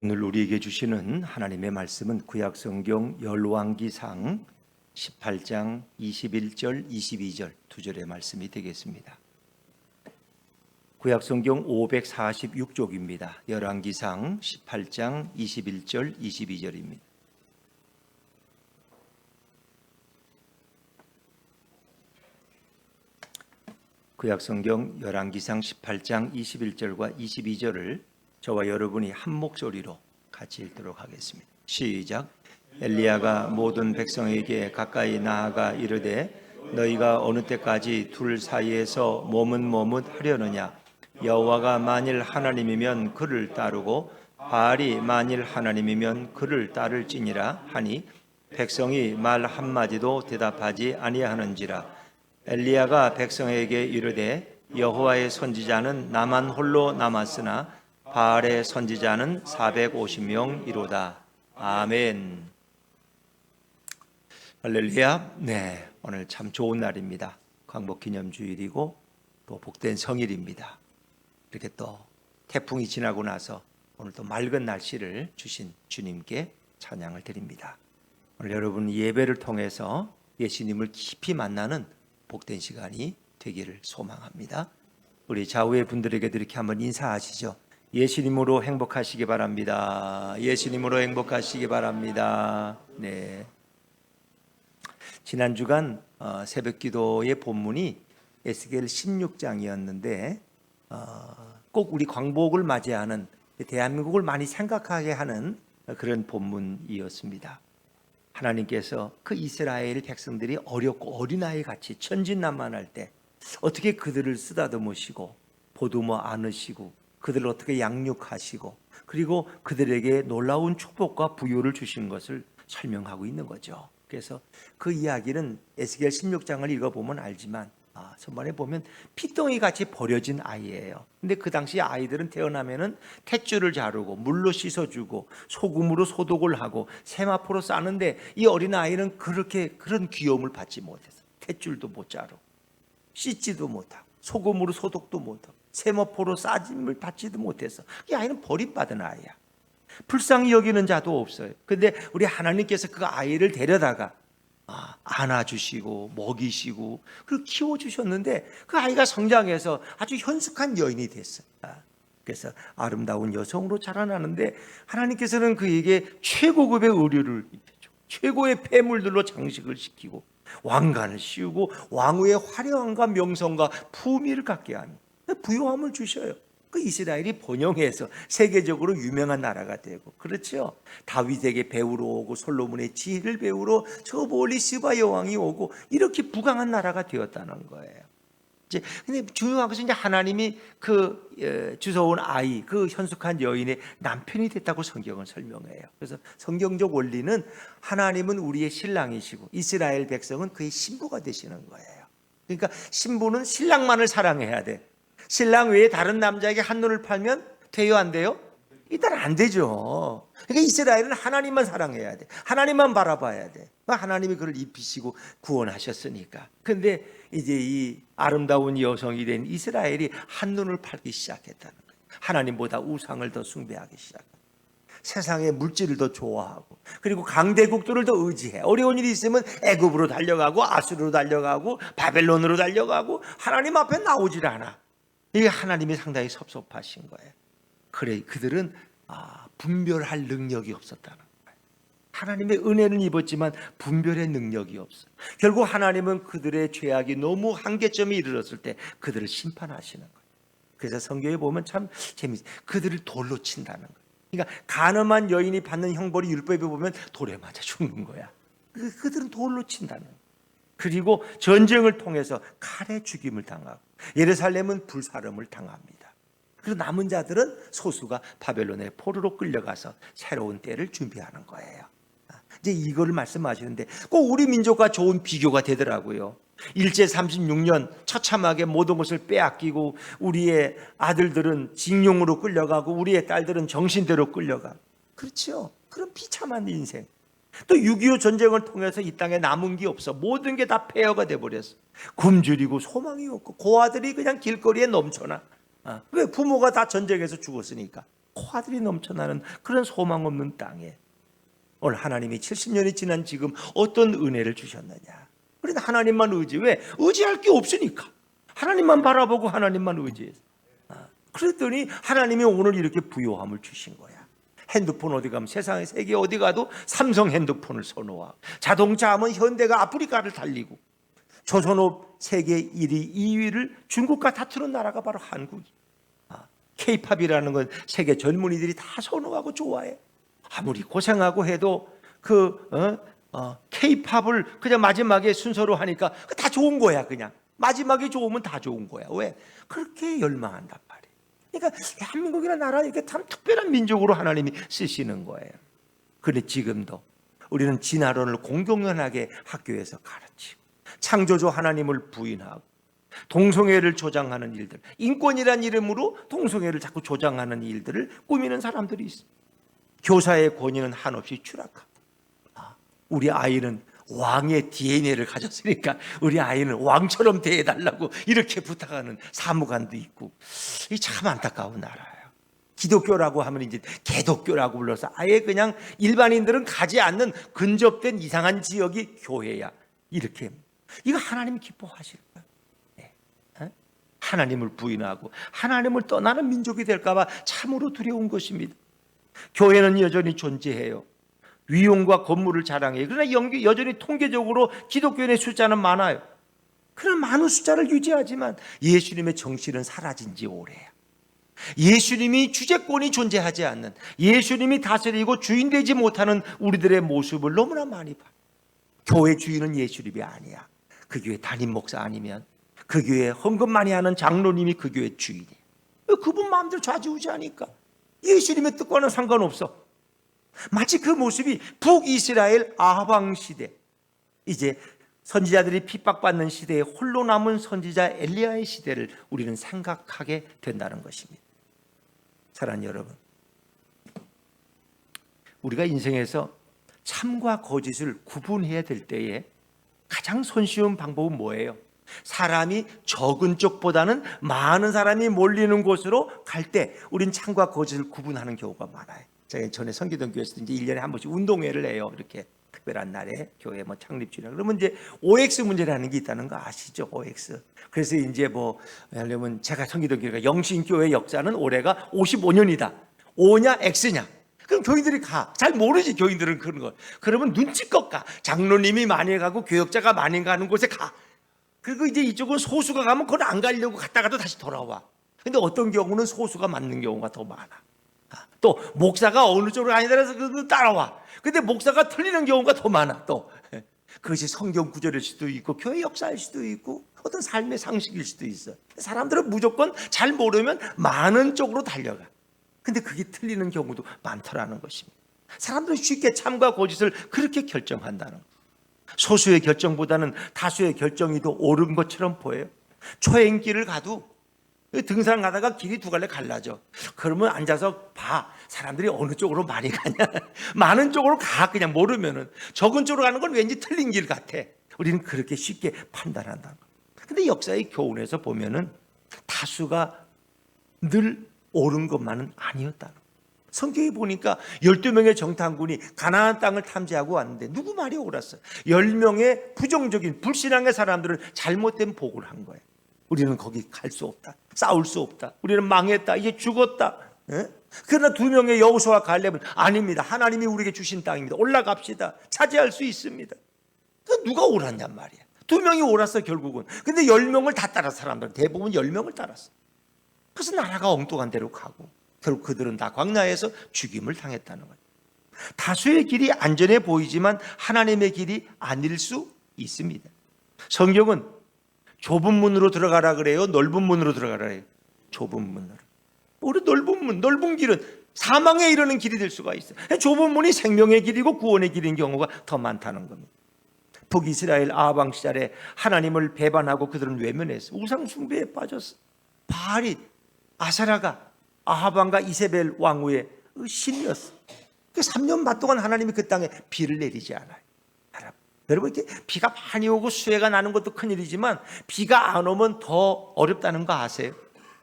오늘 우리에게 주시는 하나님의 말씀은 구약성경 열왕기상 18장 21절 22절 두 절의 말씀이 되겠습니다. 구약성경 546쪽입니다. 열왕기상 18장 21절 22절입니다. 구약성경 열왕기상 18장 21절과 22절을 저와 여러분이 한 목소리로 같이 읽도록 하겠습니다. 시작. 엘리야가 모든 백성에게 가까이 나아가 이르되 너희가 어느 때까지 둘 사이에서 머뭇머뭇하려느냐. 여호와가 만일 하나님이면 그를 따르고 바알이 만일 하나님이면 그를 따를지니라 하니 백성이 말 한마디도 대답하지 아니하는지라. 엘리야가 백성에게 이르되 여호와의 선지자는 나만 홀로 남았으나 바알의 선지자는 450명이로다. 아멘. 할렐루야. 네, 오늘 참 좋은 날입니다. 광복기념주일이고 또 복된 성일입니다. 이렇게 또 태풍이 지나고 나서 오늘 또 맑은 날씨를 주신 주님께 찬양을 드립니다. 오늘 여러분 예배를 통해서 예수님을 깊이 만나는 복된 시간이 되기를 소망합니다. 우리 좌우의 분들에게도 이렇게 한번 인사하시죠. 예수님으로 행복하시기 바랍니다. 예수님으로 행복하시기 바랍니다. 네. 지난 주간 새벽기도의 본문이 에스겔 16장이었는데 꼭 우리 광복을 맞이하는 대한민국을 많이 생각하게 하는 그런 본문이었습니다. 하나님께서 그 이스라엘 백성들이 어렵고 어린아이 같이 천진난만할 때 어떻게 그들을 쓰다듬으시고 보듬어 안으시고 그들을 어떻게 양육하시고 그리고 그들에게 놀라운 축복과 부요를 주신 것을 설명하고 있는 거죠. 그래서 그 이야기는 에스겔 16장을 읽어보면 알지만 전반에 보면 피덩이 같이 버려진 아이예요. 근데 그 당시 아이들은 태어나면은 탯줄을 자르고 물로 씻어주고 소금으로 소독을 하고 세마포로 싸는데 이 어린 아이는 그런 귀여움을 받지 못했어요. 탯줄도 못 자르고 씻지도 못하고 소금으로 소독도 못하고 세마포로 싸짐을 받지도 못해서 이 아이는 버림받은 아이야. 불쌍히 여기는 자도 없어요. 근데 우리 하나님께서 그 아이를 데려다가 안아주시고 먹이시고 그리고 키워주셨는데 그 아이가 성장해서 아주 현숙한 여인이 됐어요. 그래서 아름다운 여성으로 자라나는데 하나님께서는 그에게 최고급의 의류를 입혀줘. 최고의 폐물들로 장식을 시키고 왕관을 씌우고 왕후의 화려함과 명성과 품위를 갖게 하며 부요함을 주셔요. 그 이스라엘이 번영해서 세계적으로 유명한 나라가 되고 그렇죠. 다윗에게 배우러 오고 솔로몬의 지혜를 배우러 저 멀리 스바 여왕이 오고 이렇게 부강한 나라가 되었다는 거예요. 이제 근데 중요한 것은 이제 하나님이 주워온 아이, 그 현숙한 여인의 남편이 됐다고 성경은 설명해요. 그래서 성경적 원리는 하나님은 우리의 신랑이시고 이스라엘 백성은 그의 신부가 되시는 거예요. 그러니까 신부는 신랑만을 사랑해야 돼. 신랑 외에 다른 남자에게 한눈을 팔면 돼요, 안 돼요? 일단 안 되죠. 그러니까 이스라엘은 하나님만 사랑해야 돼. 하나님만 바라봐야 돼. 하나님이 그를 입히시고 구원하셨으니까. 근데 이제 이 아름다운 여성이 된 이스라엘이 한눈을 팔기 시작했다는 거예요. 하나님보다 우상을 더 숭배하기 시작합니다. 세상의 물질을 더 좋아하고 그리고 강대국들을 더 의지해. 어려운 일이 있으면 애굽으로 달려가고 아수르로 달려가고 바벨론으로 달려가고 하나님 앞에 나오질 않아. 이게 하나님이 상당히 섭섭하신 거예요. 그래, 그들은 분별할 능력이 없었다는 거예요. 하나님의 은혜는 입었지만 분별의 능력이 없어요. 결국 하나님은 그들의 죄악이 너무 한계점에 이르렀을 때 그들을 심판하시는 거예요. 그래서 성경에 보면 참 재밌어요. 그들을 돌로 친다는 거예요. 그러니까 간음한 여인이 받는 형벌이 율법에 보면 돌에 맞아 죽는 거야. 그들은 돌로 친다는 거예요. 그리고 전쟁을 통해서 칼에 죽임을 당하고 예루살렘은 불사름을 당합니다. 그리고 남은 자들은 소수가 바벨론의 포로로 끌려가서 새로운 때를 준비하는 거예요. 이제 이거를 말씀하시는데 꼭 우리 민족과 좋은 비교가 되더라고요. 일제 36년 처참하게 모든 것을 빼앗기고 우리의 아들들은 징용으로 끌려가고 우리의 딸들은 정신대로 끌려가고 그렇죠. 그런 비참한 인생. 또 6.25 전쟁을 통해서 이 땅에 남은 게 없어. 모든 게 다 폐허가 돼버렸어. 굶주리고 소망이 없고 고아들이 그냥 길거리에 넘쳐나. 왜? 부모가 다 전쟁에서 죽었으니까. 포화들이 넘쳐나는 그런 소망 없는 땅에 오늘 하나님이 70년이 지난 지금 어떤 은혜를 주셨느냐. 그런데 하나님만 왜? 의지할 게 없으니까. 하나님만 바라보고 하나님만 의지해서. 그랬더니 하나님이 오늘 이렇게 부요함을 주신 거야. 핸드폰 어디 가면 세상에 세계 어디 가도 삼성 핸드폰을 선호하고, 자동차 하면 현대가 아프리카를 달리고, 조선업 세계 1위, 2위를 중국과 다투는 나라가 바로 한국이. K-팝이라는 건 세계 젊은이들이 다 선호하고 좋아해. 아무리 고생하고 해도 K-팝을 그냥 마지막에 순서로 하니까 다 좋은 거야. 그냥 마지막에 좋으면 다 좋은 거야. 왜? 그렇게 열망한단 말이에요. 그러니까 대한민국이라는 나라 이렇게 참 특별한 민족으로 하나님이 쓰시는 거예요. 그런데 지금도 우리는 진화론을 공공연하게 학교에서 가르치고, 창조주 하나님을 부인하고, 동성애를 조장하는 일들, 인권이란 이름으로 동성애를 자꾸 조장하는 일들을 꾸미는 사람들이 있습니다. 교사의 권위는 한없이 추락하고, 우리 아이는 왕의 DNA를 가졌으니까 우리 아이는 왕처럼 대해달라고 이렇게 부탁하는 사무관도 있고, 이 참 안타까운 나라예요. 기독교라고 하면 이제 개독교라고 불러서 아예 그냥 일반인들은 가지 않는 근접된 이상한 지역이 교회야. 이렇게. 이거 하나님 기뻐하실까요? 네. 하나님을 부인하고 하나님을 떠나는 민족이 될까 봐 참으로 두려운 것입니다. 교회는 여전히 존재해요. 위용과 건물을 자랑해요. 그러나 여전히 통계적으로 기독교인의 숫자는 많아요. 그런 많은 숫자를 유지하지만 예수님의 정신은 사라진 지 오래야. 예수님이 주재권이 존재하지 않는, 예수님이 다스리고 주인되지 못하는 우리들의 모습을 너무나 많이 봐. 교회 주인은 예수님이 아니야. 그 교회 담임 목사 아니면, 그 교회 헌금 많이 하는 장로님이 그 교회 주인이에요. 그분 마음대로 좌지우지하니까 예수님의 뜻과는 상관없어. 마치 그 모습이 북이스라엘 아방 시대, 이제 선지자들이 핍박받는 시대에 홀로 남은 선지자 엘리야의 시대를 우리는 생각하게 된다는 것입니다. 사랑하는 여러분, 우리가 인생에서 참과 거짓을 구분해야 될 때에 가장 손쉬운 방법은 뭐예요? 사람이 적은 쪽보다는 많은 사람이 몰리는 곳으로 갈 때 우린 참과 거짓을 구분하는 경우가 많아요. 제가 전에 성기동 교회에서 이제 1년에 한 번씩 운동회를 해요. 이렇게 특별한 날에 교회 창립주일이라. 그러면 이제 OX 문제라는 게 있다는 거 아시죠? OX. 그래서 이제 왜냐면 제가 성기동 교회가 영신교회 역사는 올해가 55년이다. O냐 X냐? 그럼 교인들이 가. 잘 모르지, 교인들은 그런 거. 그러면 눈치껏 가. 장로님이 많이 가고 교역자가 많이 가는 곳에 가. 그리고 이제 이쪽은 소수가 가면 그건 안 가려고 갔다가도 다시 돌아와. 근데 어떤 경우는 소수가 맞는 경우가 더 많아. 또 목사가 어느 쪽으로 가냐라서 따라와. 근데 목사가 틀리는 경우가 더 많아. 또 그것이 성경 구절일 수도 있고 교회 역사일 수도 있고 어떤 삶의 상식일 수도 있어. 사람들은 무조건 잘 모르면 많은 쪽으로 달려가. 근데 그게 틀리는 경우도 많더라는 것입니다. 사람들은 쉽게 참과 거짓을 그렇게 결정한다는 것. 소수의 결정보다는 다수의 결정이 더 옳은 것처럼 보여요. 초행길을 가도 등산 가다가 길이 두 갈래 갈라져. 그러면 앉아서 봐. 사람들이 어느 쪽으로 많이 가냐. 많은 쪽으로 가. 그냥 모르면은. 적은 쪽으로 가는 건 왠지 틀린 길 같아. 우리는 그렇게 쉽게 판단한다는 거. 근데 역사의 교훈에서 보면은 다수가 늘 옳은 것만은 아니었다는 거. 성경에 보니까 12명의 정탐군이 가나안 땅을 탐지하고 왔는데 누구 말이 옳았어? 10명의 부정적인 불신앙의 사람들은 잘못된 보고를 한 거예요. 우리는 거기 갈 수 없다. 싸울 수 없다. 우리는 망했다. 이제 죽었다. 그러나 2명의 여호수아와 갈렙은 아닙니다. 하나님이 우리에게 주신 땅입니다. 올라갑시다. 차지할 수 있습니다. 누가 옳았냔 말이야. 2명이 옳았어 결국은. 근데 10명을 다 따라 사람들은 대부분 10명을 따랐어. 그래서 나라가 엉뚱한 데로 가고 결국 그들은 다 광야에서 죽임을 당했다는 거예요. 다수의 길이 안전해 보이지만 하나님의 길이 아닐 수 있습니다. 성경은 좁은 문으로 들어가라 그래요? 넓은 문으로 들어가라 그래요? 좁은 문으로. 우리 넓은 길은 사망에 이르는 길이 될 수가 있어요. 좁은 문이 생명의 길이고 구원의 길인 경우가 더 많다는 겁니다. 북이스라엘 아방 시절에 하나님을 배반하고 그들은 외면했어. 우상 숭배에 빠졌어. 바알이 아사라가 아하방과 이세벨 왕후의 신이었어. 3년 반 동안 하나님이 그 땅에 비를 내리지 않아요. 여러분, 이렇게 비가 많이 오고 수해가 나는 것도 큰일이지만 비가 안 오면 더 어렵다는 거 아세요?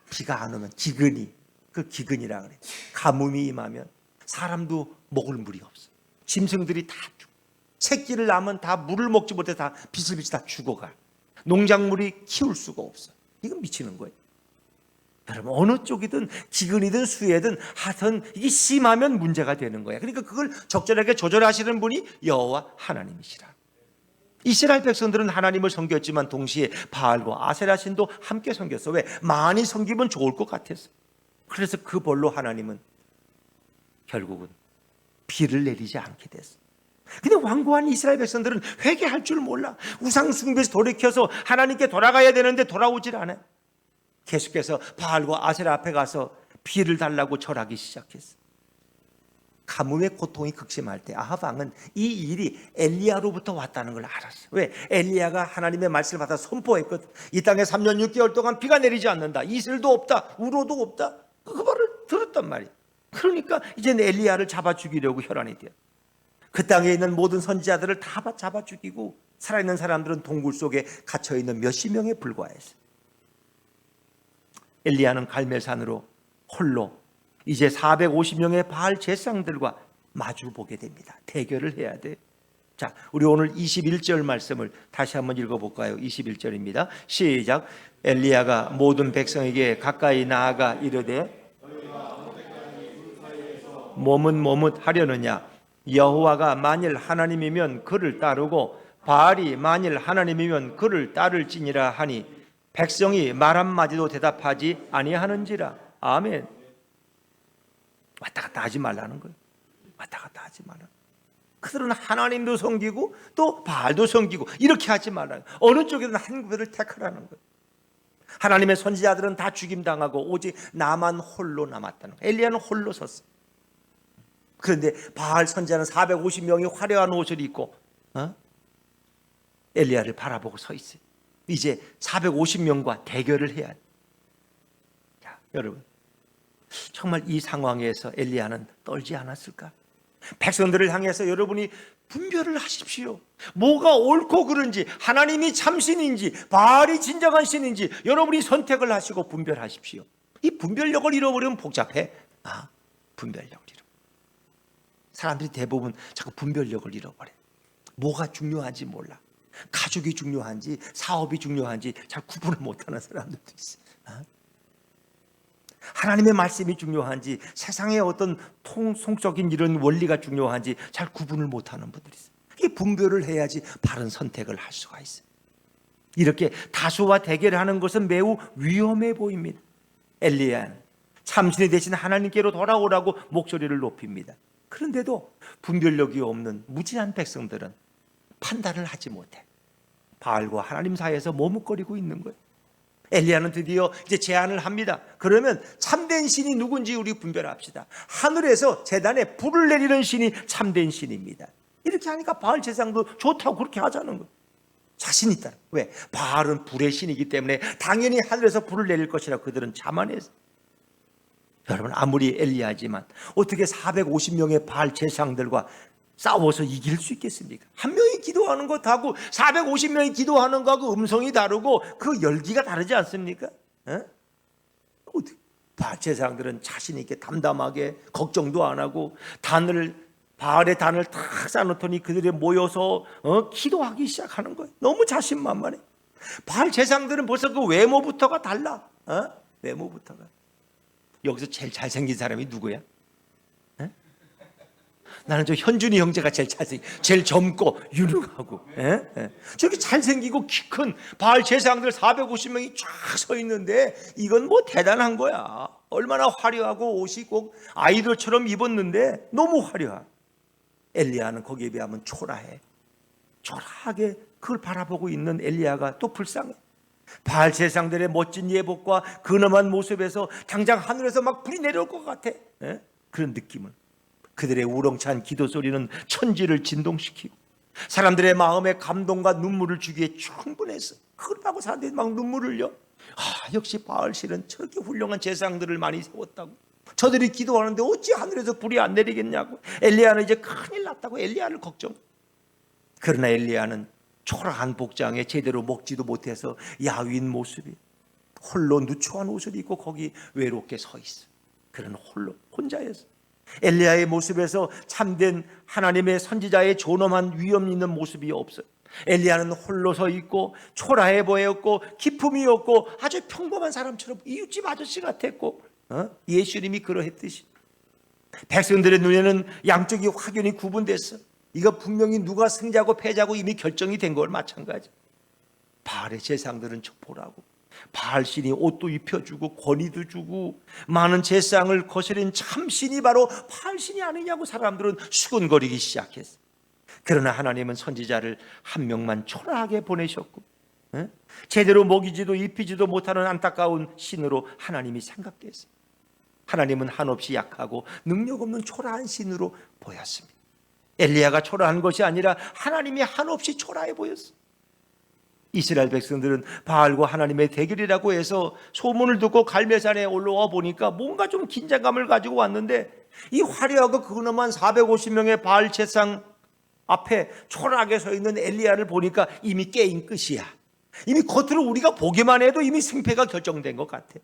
비가 안 오면 지근이. 그 기근이라 그래. 가뭄이 임하면 사람도 먹을 물이 없어. 짐승들이 다 죽어. 새끼를 낳으면 다 물을 먹지 못해 다 비슬비슬 다 죽어가. 농작물이 키울 수가 없어. 이건 미치는 거예요. 여러분, 어느 쪽이든 기근이든 수해든 하여튼 이게 심하면 문제가 되는 거야. 그러니까 그걸 적절하게 조절하시는 분이 여호와 하나님이시라. 이스라엘 백성들은 하나님을 섬겼지만 동시에 바알과 아세라 신도 함께 섬겼어. 왜? 많이 섬기면 좋을 것 같았어. 그래서 그 벌로 하나님은 결국은 비를 내리지 않게 됐어. 근데 완고한 이스라엘 백성들은 회개할 줄 몰라. 우상 숭배에서 돌이켜서 하나님께 돌아가야 되는데 돌아오질 않아. 계속해서 바알과 아세라 앞에 가서 비를 달라고 절하기 시작했어. 가뭄의 고통이 극심할 때 아합 왕은 이 일이 엘리야로부터 왔다는 걸 알았어. 왜? 엘리야가 하나님의 말씀을 받아 선포했거든. 이 땅에 3년 6개월 동안 비가 내리지 않는다. 이슬도 없다. 우로도 없다. 그 말을 들었단 말이야. 그러니까 이제는 엘리야를 잡아 죽이려고 혈안이 되어. 그 땅에 있는 모든 선지자들을 다 잡아 죽이고 살아있는 사람들은 동굴 속에 갇혀있는 몇십 명에 불과했어. 엘리야는 갈멜산으로 홀로 이제 450명의 바알 제사장들과 마주보게 됩니다. 대결을 해야 돼. 자, 우리 오늘 21절 말씀을 다시 한번 읽어볼까요? 21절입니다. 시작. 엘리야가 모든 백성에게 가까이 나아가 이르되 머뭇 하려느냐? 여호와가 만일 하나님이면 그를 따르고 바알이 만일 하나님이면 그를 따를지니라 하니 백성이 말 한마디도 대답하지 아니하는지라. 아멘. 왔다 갔다 하지 말라는 거예요. 왔다 갔다 하지 말라. 그들은 하나님도 섬기고 또 바알도 섬기고 이렇게 하지 말라. 어느 쪽이든 한 구별을 택하라는 거예요. 하나님의 선지자들은 다 죽임당하고 오직 나만 홀로 남았다는 거예요. 엘리야는 홀로 섰어. 그런데 바알 선지자는 450명이 화려한 옷을 입고 엘리야를 바라보고 서 있어요. 이제 450명과 대결을 해야 돼. 자, 여러분, 정말 이 상황에서 엘리야는 떨지 않았을까? 백성들을 향해서 여러분이 분별을 하십시오. 뭐가 옳고 그른지, 하나님이 참신인지 바알이 진정한 신인지 여러분이 선택을 하시고 분별하십시오. 이 분별력을 잃어버리면 복잡해. 분별력을 잃어. 사람들이 대부분 자꾸 분별력을 잃어버려. 뭐가 중요한지 몰라. 가족이 중요한지 사업이 중요한지 잘 구분을 못하는 사람들도 있어. 하나님의 말씀이 중요한지 세상의 어떤 통속적인 이런 원리가 중요한지 잘 구분을 못하는 분들이 있어요. 이 분별을 해야지 바른 선택을 할 수가 있어요. 이렇게 다수와 대결하는 것은 매우 위험해 보입니다. 엘리야는 참신이 되신 하나님께로 돌아오라고 목소리를 높입니다. 그런데도 분별력이 없는 무지한 백성들은 판단을 하지 못해. 바알과 하나님 사이에서 머뭇거리고 있는 거예요. 엘리야는 드디어 이제 제안을 합니다. 그러면 참된 신이 누군지 우리 분별합시다. 하늘에서 제단에 불을 내리는 신이 참된 신입니다. 이렇게 하니까 바알 제사장도 좋다고 그렇게 하자는 거예요. 자신 있다. 왜? 바알은 불의 신이기 때문에 당연히 하늘에서 불을 내릴 것이라고 그들은 자만했어요. 여러분, 아무리 엘리야지만 어떻게 450명의 바알 제사장들과 싸워서 이길 수 있겠습니까? 한 명이 기도하는 것하고 450명이 기도하는 것하고 음성이 다르고 그 열기가 다르지 않습니까? 바알 제사장들은 자신 있게 담담하게 걱정도 안 하고 바알의 단을 탁 쌓아놓더니 그들이 모여서 기도하기 시작하는 거예요. 너무 자신만만해. 바알 제사장들은 벌써 그 외모부터가 달라. 외모부터가. 여기서 제일 잘생긴 사람이 누구야? 나는 저 현준이 형제가 제일 잘생기고 제일 젊고 유능하고 저기 잘생기고 키 큰 바알 제사장들 450명이 쫙 서 있는데 이건 뭐 대단한 거야. 얼마나 화려하고 옷이 꼭 아이돌처럼 입었는데 너무 화려해. 엘리야는 거기에 비하면 초라해. 초라하게 그걸 바라보고 있는 엘리야가 또 불쌍해. 바알 제사장들의 멋진 예복과 근엄한 모습에서 당장 하늘에서 막 불이 내려올 것 같아. 그런 느낌을. 그들의 우렁찬 기도 소리는 천지를 진동시키고 사람들의 마음에 감동과 눈물을 주기에 충분했어. 그걸 보고 사람들이 막 눈물을 흘려. 역시 바알실은 저렇게 훌륭한 제사장들을 많이 세웠다고. 저들이 기도하는데 어찌 하늘에서 불이 안 내리겠냐고. 엘리야는 이제 큰일 났다고 엘리야를 걱정. 그러나 엘리야는 초라한 복장에 제대로 먹지도 못해서 야윈 모습이 홀로 누추한 옷을 입고 거기 외롭게 서 있어. 그는 혼자였어. 엘리야의 모습에서 참된 하나님의 선지자의 존엄한 위엄 있는 모습이 없어요. 엘리야는 홀로 서 있고 초라해 보였고 기품이 없고 아주 평범한 사람처럼 이웃집 아저씨 같았고, 예수님이 그러했듯이 백성들의 눈에는 양쪽이 확연히 구분됐어. 이거 분명히 누가 승자고 패자고 이미 결정이 된 걸 마찬가지. 바알의 제상들은 저 보라고, 바알 신이 옷도 입혀주고 권위도 주고 많은 제상을 거스린 참신이 바로 바알 신이 아니냐고 사람들은 수군거리기 시작했어. 그러나 하나님은 선지자를 한 명만 초라하게 보내셨고, 제대로 먹이지도 입히지도 못하는 안타까운 신으로 하나님이 생각됐어요. 하나님은 한없이 약하고 능력 없는 초라한 신으로 보였습니다. 엘리야가 초라한 것이 아니라 하나님이 한없이 초라해 보였어요. 이스라엘 백성들은 바알과 하나님의 대결이라고 해서 소문을 듣고 갈멜산에 올라와 보니까 뭔가 좀 긴장감을 가지고 왔는데, 이 화려하고 근엄한 450명의 바알 제상 앞에 초라하게 서 있는 엘리야를 보니까 이미 게임 끝이야. 이미 겉으로 우리가 보기만 해도 이미 승패가 결정된 것 같아.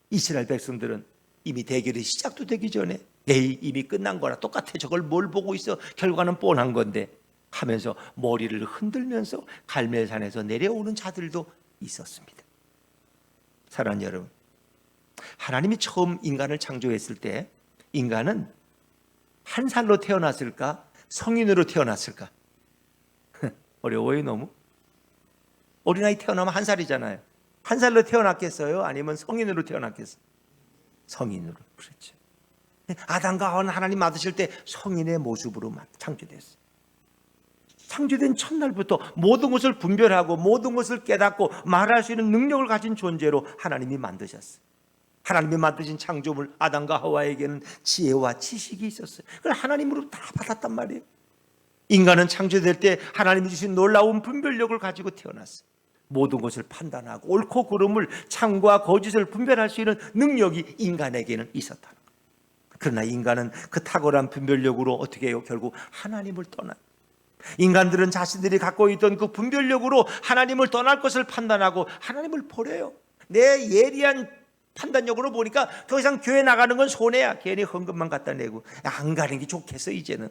이스라엘 백성들은 이미 대결이 시작도 되기 전에 에이, 이미 끝난 거라 똑같아, 저걸 뭘 보고 있어, 결과는 뻔한 건데 하면서 머리를 흔들면서 갈멜산에서 내려오는 자들도 있었습니다. 사랑하는 여러분, 하나님이 처음 인간을 창조했을 때 인간은 한 살로 태어났을까, 성인으로 태어났을까? 어려워요. 너무. 어린아이 태어나면 한 살이잖아요. 한 살로 태어났겠어요? 아니면 성인으로 태어났겠어요? 성인으로. 그렇죠. 아담과 하와는 하나님 만드실 때 성인의 모습으로 창조됐어요. 창조된 첫날부터 모든 것을 분별하고 모든 것을 깨닫고 말할 수 있는 능력을 가진 존재로 하나님이 만드셨어요. 하나님이 만드신 창조물 아담과 하와에게는 지혜와 지식이 있었어요. 그걸 하나님으로 다 받았단 말이에요. 인간은 창조될 때 하나님이 주신 놀라운 분별력을 가지고 태어났어요. 모든 것을 판단하고 옳고 그름을, 참과 거짓을 분별할 수 있는 능력이 인간에게는 있었다는 거예요. 그러나 인간은 그 탁월한 분별력으로 어떻게 해요? 결국 하나님을 떠나요. 인간들은 자신들이 갖고 있던 그 분별력으로 하나님을 떠날 것을 판단하고 하나님을 버려요. 내 예리한 판단력으로 보니까 더 이상 교회 나가는 건 손해야. 괜히 헌금만 갖다 내고 안 가는 게 좋겠어. 이제는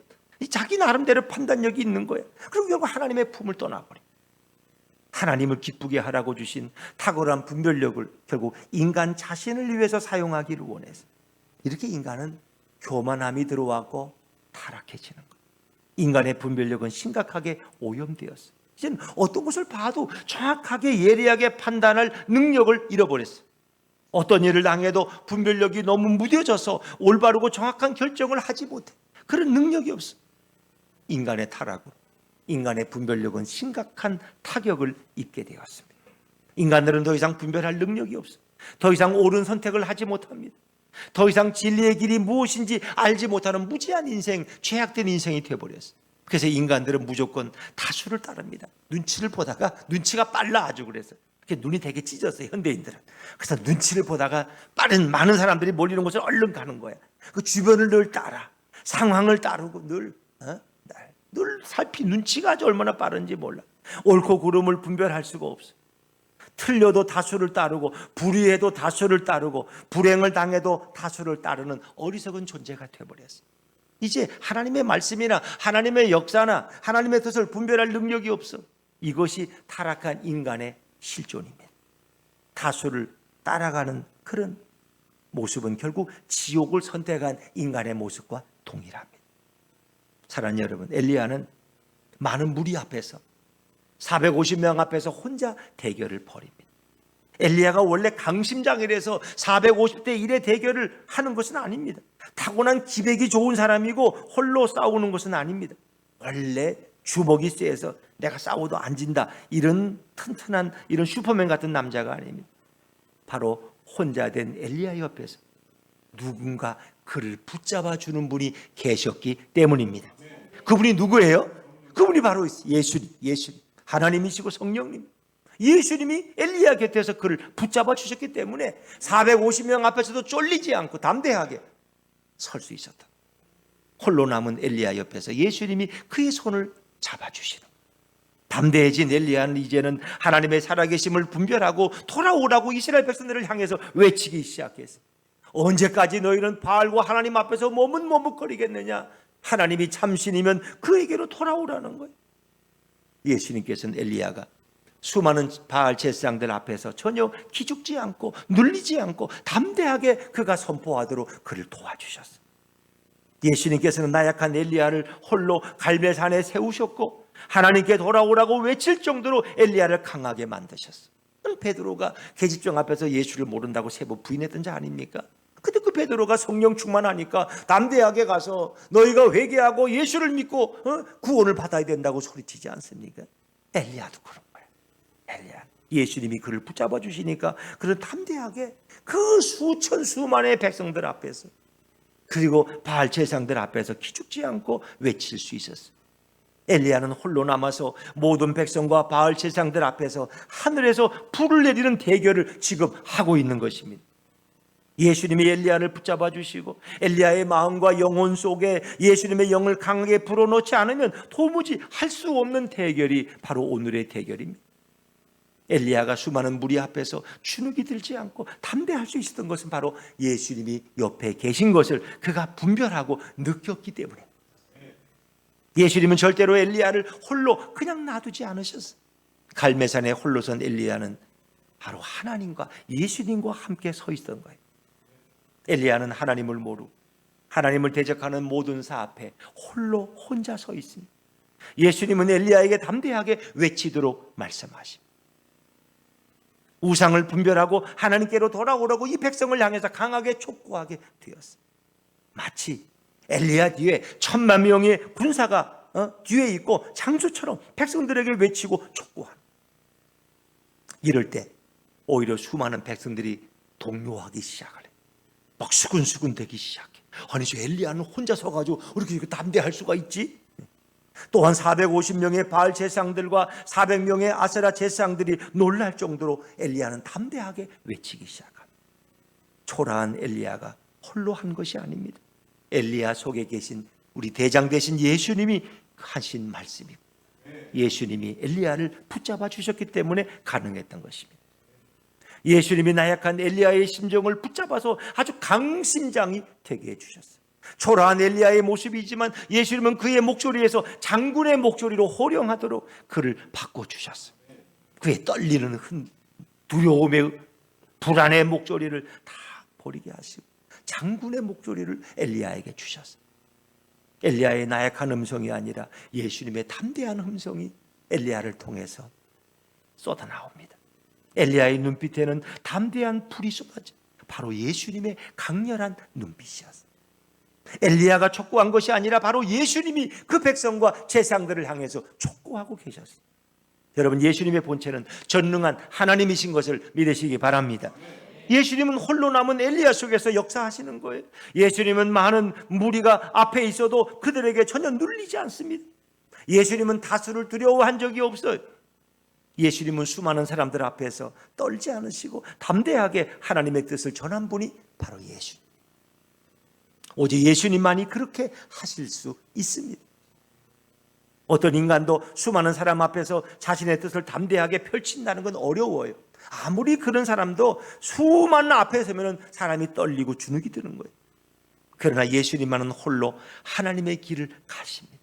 자기 나름대로 판단력이 있는 거야. 그리고 결국 하나님의 품을 떠나버려. 하나님을 기쁘게 하라고 주신 탁월한 분별력을 결국 인간 자신을 위해서 사용하기를 원해서, 이렇게 인간은 교만함이 들어왔고 타락해지는 거예요. 인간의 분별력은 심각하게 오염되었어요. 이제는 어떤 것을 봐도 정확하게 예리하게 판단할 능력을 잃어버렸어요. 어떤 일을 당해도 분별력이 너무 무뎌져서 올바르고 정확한 결정을 하지 못해. 그런 능력이 없어. 인간의 타락으로 인간의 분별력은 심각한 타격을 입게 되었습니다. 인간들은 더 이상 분별할 능력이 없어. 더 이상 옳은 선택을 하지 못합니다. 더 이상 진리의 길이 무엇인지 알지 못하는 무지한 인생, 죄악된 인생이 되어버렸어요. 그래서 인간들은 무조건 다수를 따릅니다. 눈치를 보다가, 눈치가 빨라 아주. 그래서 눈이 되게 찢었어요, 현대인들은. 그래서 눈치를 보다가 빠른 많은 사람들이 몰리는 곳을 얼른 가는 거야. 그 주변을 늘 따라, 상황을 따르고 늘 살피, 눈치가 아주 얼마나 빠른지 몰라. 옳고 그름을 분별할 수가 없어. 틀려도 다수를 따르고 불의해도 다수를 따르고 불행을 당해도 다수를 따르는 어리석은 존재가 되어버렸어. 이제 하나님의 말씀이나 하나님의 역사나 하나님의 뜻을 분별할 능력이 없어. 이것이 타락한 인간의 실존입니다. 다수를 따라가는 그런 모습은 결국 지옥을 선택한 인간의 모습과 동일합니다. 사랑하는 여러분, 엘리야는 많은 무리 앞에서 450명 앞에서 혼자 대결을 벌입니다. 엘리야가 원래 강심장이라서 450대 1의 대결을 하는 것은 아닙니다. 타고난 기백이 좋은 사람이고 홀로 싸우는 것은 아닙니다. 원래 주먹이 세서 내가 싸워도 안 진다, 이런 튼튼한 이런 슈퍼맨 같은 남자가 아닙니다. 바로 혼자 된 엘리야 옆에서 누군가 그를 붙잡아 주는 분이 계셨기 때문입니다. 그분이 누구예요? 그분이 바로 예수님. 하나님이시고 성령님. 예수님이 엘리야 곁에서 그를 붙잡아 주셨기 때문에 450명 앞에서도 쫄리지 않고 담대하게 설 수 있었다. 홀로 남은 엘리야 옆에서 예수님이 그의 손을 잡아주시는, 담대해진 엘리야는 이제는 하나님의 살아계심을 분별하고 돌아오라고 이스라엘 백성들을 향해서 외치기 시작했어요. 언제까지 너희는 바알과 하나님 앞에서 머뭇머뭇거리겠느냐? 하나님이 참신이면 그에게로 돌아오라는 거예요. 예수님께서는 엘리야가 수많은 바알 제사장들 앞에서 전혀 기죽지 않고 눌리지 않고 담대하게 그가 선포하도록 그를 도와주셨어요. 예수님께서는 나약한 엘리야를 홀로 갈멜산에 세우셨고 하나님께 돌아오라고 외칠 정도로 엘리야를 강하게 만드셨어요. 베드로가 계집종 앞에서 예수를 모른다고 세 번 부인했던 자 아닙니까? 근데 그 베드로가 성령 충만하니까 담대하게 가서 너희가 회개하고 예수를 믿고 구원을 받아야 된다고 소리치지 않습니까? 엘리야도 그런 거예요. 엘리야, 예수님이 그를 붙잡아 주시니까 그는 담대하게 그 수천 수만의 백성들 앞에서 그리고 바알 제사장들 앞에서 기죽지 않고 외칠 수 있었어요. 엘리야는 홀로 남아서 모든 백성과 바알 제사장들 앞에서 하늘에서 불을 내리는 대결을 지금 하고 있는 것입니다. 예수님이 엘리야를 붙잡아 주시고 엘리야의 마음과 영혼 속에 예수님의 영을 강하게 불어넣지 않으면 도무지 할 수 없는 대결이 바로 오늘의 대결입니다. 엘리야가 수많은 무리 앞에서 주눅이 들지 않고 담대할 수 있었던 것은 바로 예수님이 옆에 계신 것을 그가 분별하고 느꼈기 때문에 예수님은 절대로 엘리야를 홀로 그냥 놔두지 않으셨어요. 갈멜산에 홀로 선 엘리야는 바로 하나님과 예수님과 함께 서 있었던 거예요. 엘리야는 하나님을 모르고 하나님을 대적하는 모든 사 앞에 홀로 혼자 서 있습니다. 예수님은 엘리야에게 담대하게 외치도록 말씀하십니다. 우상을 분별하고 하나님께로 돌아오라고 이 백성을 향해서 강하게 촉구하게 되었어요. 마치 엘리야 뒤에 1000만 명의 군사가 뒤에 있고 장수처럼 백성들에게 외치고 촉구하는. 이럴 때 오히려 수많은 백성들이 동요하기 시작하래. 막 수근수근 되기 시작해. 아니 저 엘리야는 혼자 서가지고 이렇게 담대할 수가 있지? 또한 450명의 바알 제사장들과 400명의 아세라 제사장들이 놀랄 정도로 엘리야는 담대하게 외치기 시작합니다. 초라한 엘리야가 홀로 한 것이 아닙니다. 엘리야 속에 계신 우리 대장 되신 예수님이 하신 말씀이고 예수님이 엘리야를 붙잡아 주셨기 때문에 가능했던 것입니다. 예수님이 나약한 엘리야의 심정을 붙잡아서 아주 강심장이 되게 해주셨어요. 초라한 엘리야의 모습이지만 예수님은 그의 목소리에서 장군의 목소리로 호령하도록 그를 바꿔주셨어요. 그의 떨리는 두려움의 불안의 목소리를 다 버리게 하시고 장군의 목소리를 엘리야에게 주셨어요. 엘리야의 나약한 음성이 아니라 예수님의 담대한 음성이 엘리야를 통해서 쏟아나옵니다. 엘리야의 눈빛에는 담대한 불이 쏟아져 바로 예수님의 강렬한 눈빛이었어요. 엘리야가 촉구한 것이 아니라 바로 예수님이 그 백성과 제사장들을 향해서 촉구하고 계셨어요. 여러분, 예수님의 본체는 전능한 하나님이신 것을 믿으시기 바랍니다. 예수님은 홀로 남은 엘리야 속에서 역사하시는 거예요. 예수님은 많은 무리가 앞에 있어도 그들에게 전혀 눌리지 않습니다. 예수님은 다수를 두려워한 적이 없어요. 예수님은 수많은 사람들 앞에서 떨지 않으시고 담대하게 하나님의 뜻을 전한 분이 바로 예수님. 오직 예수님만이 그렇게 하실 수 있습니다. 어떤 인간도 수많은 사람 앞에서 자신의 뜻을 담대하게 펼친다는 건 어려워요. 아무리 그런 사람도 수많은 앞에 서면 사람이 떨리고 주눅이 드는 거예요. 그러나 예수님만은 홀로 하나님의 길을 가십니다.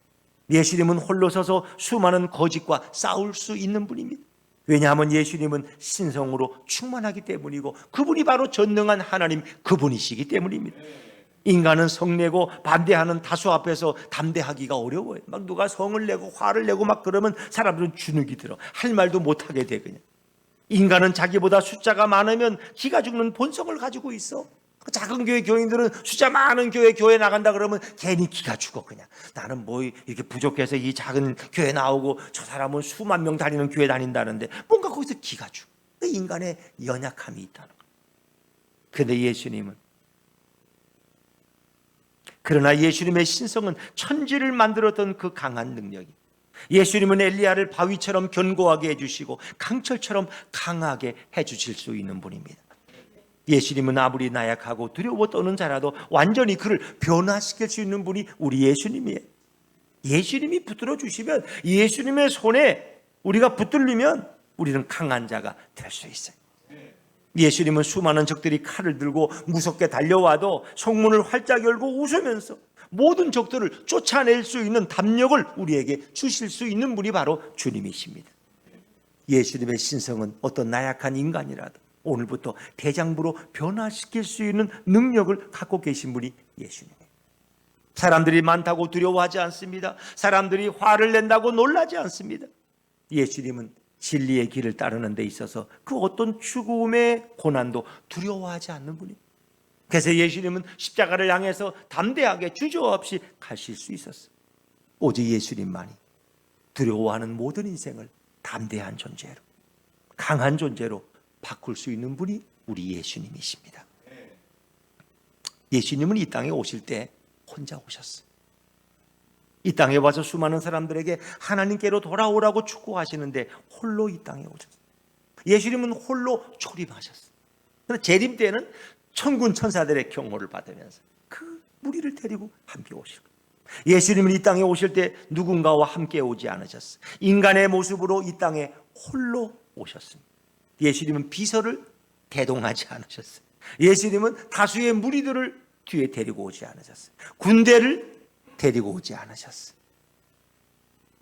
예수님은 홀로 서서 수많은 거짓과 싸울 수 있는 분입니다. 왜냐하면 예수님은 신성으로 충만하기 때문이고 그분이 바로 전능한 하나님 그분이시기 때문입니다. 인간은 성내고 반대하는 다수 앞에서 담대하기가 어려워요. 막 누가 성을 내고 화를 내고 막 그러면 사람들은 주눅이 들어 할 말도 못하게 돼. 그냥 인간은 자기보다 숫자가 많으면 기가 죽는 본성을 가지고 있어. 작은 교회 교인들은 숫자 많은 교회 나간다 그러면 괜히 기가 죽어. 그냥 나는 뭐 이렇게 부족해서 이 작은 교회 나오고 저 사람은 수만 명 다니는 교회 다닌다는데 뭔가 거기서 기가 죽어. 인간의 연약함이 있다는 거예요. 그런데 예수님은, 그러나 예수님의 신성은 천지를 만들었던 그 강한 능력이, 예수님은 엘리야를 바위처럼 견고하게 해주시고 강철처럼 강하게 해주실 수 있는 분입니다. 예수님은 아무리 나약하고 두려워 떠는 자라도 완전히 그를 변화시킬 수 있는 분이 우리 예수님이에요. 예수님이 붙들어 주시면, 예수님의 손에 우리가 붙들리면 우리는 강한 자가 될 수 있어요. 예수님은 수많은 적들이 칼을 들고 무섭게 달려와도 성문을 활짝 열고 웃으면서 모든 적들을 쫓아낼 수 있는 담력을 우리에게 주실 수 있는 분이 바로 주님이십니다. 예수님의 신성은 어떤 나약한 인간이라도 오늘부터 대장부로 변화시킬 수 있는 능력을 갖고 계신 분이 예수님이에요. 사람들이 많다고 두려워하지 않습니다. 사람들이 화를 낸다고 놀라지 않습니다. 예수님은 진리의 길을 따르는 데 있어서 그 어떤 죽음의 고난도 두려워하지 않는 분입니다. 그래서 예수님은 십자가를 향해서 담대하게 주저없이 가실 수 있었어요. 오직 예수님만이 두려워하는 모든 인생을 담대한 존재로, 강한 존재로 바꿀 수 있는 분이 우리 예수님이십니다. 예수님은 이 땅에 오실 때 혼자 오셨어요. 이 땅에 와서 수많은 사람들에게 하나님께로 돌아오라고 축복하시는데 홀로 이 땅에 오셨어요. 예수님은 홀로 초림하셨어요. 그런데 재림 때는 천군 천사들의 경호를 받으면서 그 무리를 데리고 함께 오실 거예요. 예수님은 이 땅에 오실 때 누군가와 함께 오지 않으셨어요. 인간의 모습으로 이 땅에 홀로 오셨습니다. 예수님은 비서를 대동하지 않으셨어요. 예수님은 다수의 무리들을 뒤에 데리고 오지 않으셨어요. 군대를 데리고 오지 않으셨어요.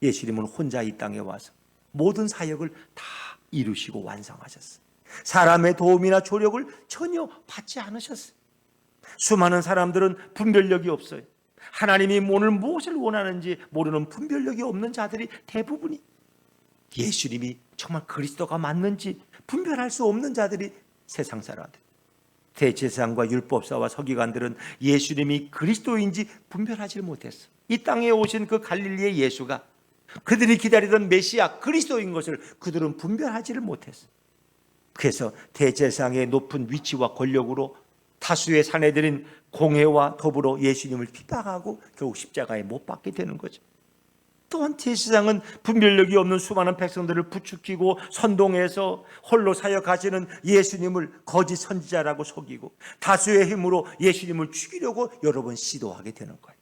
예수님은 혼자 이 땅에 와서 모든 사역을 다 이루시고 완성하셨어요. 사람의 도움이나 조력을 전혀 받지 않으셨어요. 수많은 사람들은 분별력이 없어요. 하나님이 오늘 무엇을 원하는지 모르는 분별력이 없는 자들이 대부분이, 예수님이 정말 그리스도가 맞는지 분별할 수 없는 자들이 세상 사람들, 대제사장과 율법사와 서기관들은 예수님이 그리스도인지 분별하지 못했어. 이 땅에 오신 그 갈릴리의 예수가 그들이 기다리던 메시아 그리스도인 것을 그들은 분별하지를 못했어. 그래서 대제사장의 높은 위치와 권력으로 다수의 사내들인 공회와 더불어 예수님을 핍박하고 결국 십자가에 못 박게 되는 거죠. 또한 제사장은 분별력이 없는 수많은 백성들을 부추기고 선동해서 홀로 사역하시는 예수님을 거짓 선지자라고 속이고 다수의 힘으로 예수님을 죽이려고 여러 번 시도하게 되는 거예요.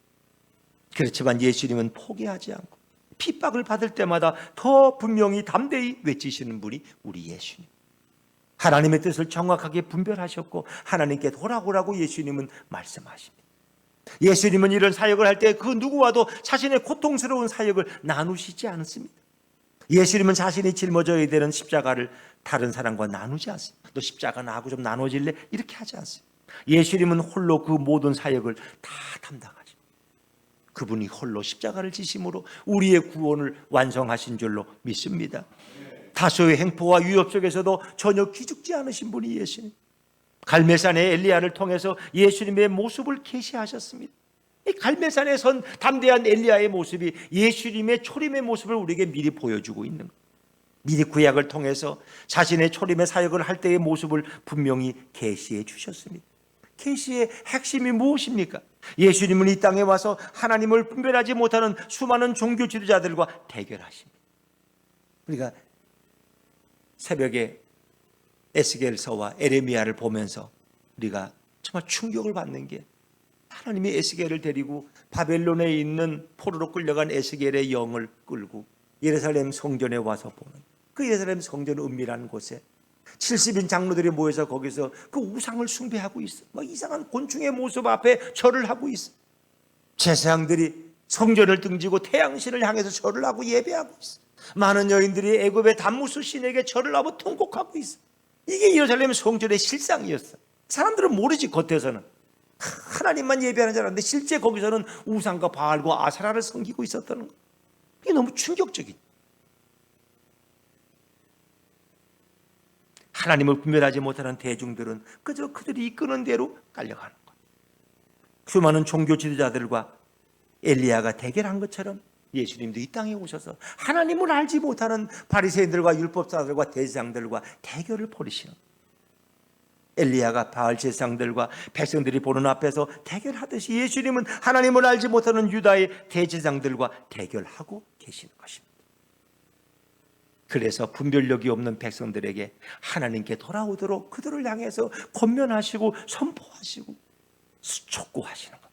그렇지만 예수님은 포기하지 않고 핍박을 받을 때마다 더 분명히 담대히 외치시는 분이 우리 예수님. 하나님의 뜻을 정확하게 분별하셨고 하나님께 돌아오라고 예수님은 말씀하십니다. 예수님은 이런 사역을 할 때 그 누구와도 자신의 고통스러운 사역을 나누시지 않습니다. 예수님은 자신이 짊어져야 되는 십자가를 다른 사람과 나누지 않습니다. 너 십자가 나하고 좀 나눠질래? 이렇게 하지 않습니다. 예수님은 홀로 그 모든 사역을 다 담당하십니다. 그분이 홀로 십자가를 지심으로 우리의 구원을 완성하신 줄로 믿습니다. 다소의 행포와 위협 속에서도 전혀 기죽지 않으신 분이 예수님. 갈멜산의 엘리야를 통해서 예수님의 모습을 계시하셨습니다. 이 갈멜산에 선 담대한 엘리야의 모습이 예수님의 초림의 모습을 우리에게 미리 보여주고 있는 거예요. 미리 구약을 통해서 자신의 초림의 사역을 할 때의 모습을 분명히 계시해 주셨습니다. 계시의 핵심이 무엇입니까? 예수님은 이 땅에 와서 하나님을 분별하지 못하는 수많은 종교 지도자들과 대결하십니다. 우리가 새벽에 에스겔서와 에레미야를 보면서 우리가 정말 충격을 받는 게, 하나님이 에스겔을 데리고 바벨론에 있는 포로로 끌려간 에스겔의 영을 끌고 예루살렘 성전에 와서 보는, 그 예루살렘 성전 은밀한 곳에 70인 장로들이 모여서 거기서 그 우상을 숭배하고 있어. 막 이상한 곤충의 모습 앞에 절을 하고 있어. 제사장들이 성전을 등지고 태양신을 향해서 절을 하고 예배하고 있어. 많은 여인들이 애굽의 담무스 신에게 절을 하고 통곡하고 있어. 이게 예루살렘 성전의 실상이었어. 사람들은 모르지, 겉에서는 하나님만 예배하는 줄 알았는데 실제 거기서는 우상과 바알과 아세라를 섬기고 있었다는 거. 이게 너무 충격적이지. 하나님을 분별하지 못하는 대중들은 그저 그들이 이끄는 대로 깔려가는 것. 수많은 종교 지도자들과 엘리야가 대결한 것처럼 예수님도 이 땅에 오셔서 하나님을 알지 못하는 바리새인들과 율법사들과 대제사장들과 대결을 벌이시는 거예요. 엘리야가 바알 제사장들과 백성들이 보는 앞에서 대결하듯이 예수님은 하나님을 알지 못하는 유다의 대제사장들과 대결하고 계시는 것입니다. 그래서 분별력이 없는 백성들에게 하나님께 돌아오도록 그들을 향해서 권면하시고 선포하시고 촉구하시는 것.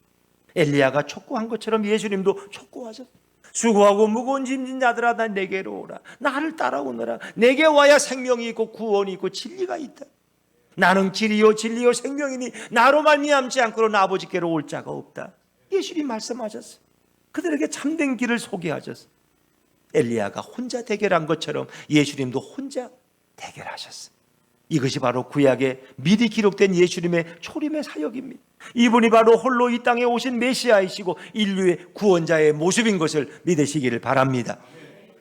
엘리야가 촉구한 것처럼 예수님도 촉구하셨어요. 수고하고 무거운 짐진 자들아 나 내게로 오라. 나를 따라오너라. 내게 와야 생명이 있고 구원이 있고 진리가 있다. 나는 길이요 진리요 생명이니 나로 말미암지 않고는 아버지께로 올 자가 없다. 예수님 말씀하셨어요. 그들에게 참된 길을 소개하셨어요. 엘리야가 혼자 대결한 것처럼 예수님도 혼자 대결하셨어요. 이것이 바로 구약에 미리 기록된 예수님의 초림의 사역입니다. 이분이 바로 홀로 이 땅에 오신 메시아이시고 인류의 구원자의 모습인 것을 믿으시기를 바랍니다.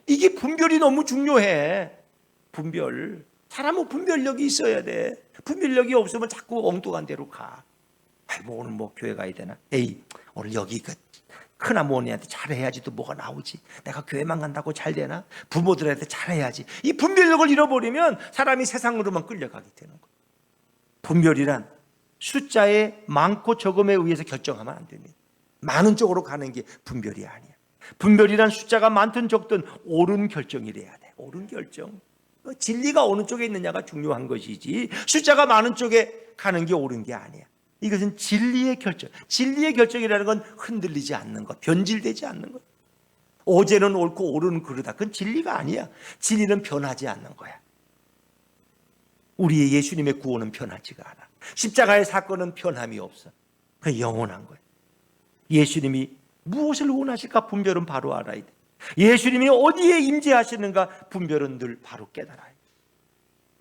이게 분별이 너무 중요해. 분별. 사람은 분별력이 있어야 돼. 분별력이 없으면 자꾸 엉뚱한 데로 가. 뭐 오늘 뭐 교회 가야 되나? 에이, 오늘 여기 큰 어머니한테 잘해야지 또 뭐가 나오지. 내가 교회만 간다고 잘 되나? 부모들한테 잘해야지. 이 분별력을 잃어버리면 사람이 세상으로만 끌려가게 되는 거예요. 분별이란 숫자의 많고 적음에 의해서 결정하면 안 됩니다. 많은 쪽으로 가는 게 분별이 아니야. 분별이란 숫자가 많든 적든 옳은 결정이래야 돼. 옳은 결정. 진리가 어느 쪽에 있느냐가 중요한 것이지 숫자가 많은 쪽에 가는 게 옳은 게 아니야. 이것은 진리의 결정. 진리의 결정이라는 건 흔들리지 않는 것, 변질되지 않는 것. 어제는 옳고 오늘은 그러다. 그건 진리가 아니야. 진리는 변하지 않는 거야. 우리의 예수님의 구원은 변하지가 않아. 십자가의 사건은 변함이 없어. 그게 영원한 거야. 예수님이 무엇을 원하실까 분별은 바로 알아야 돼. 예수님이 어디에 임재하시는가 분별은 늘 바로 깨달아야 돼.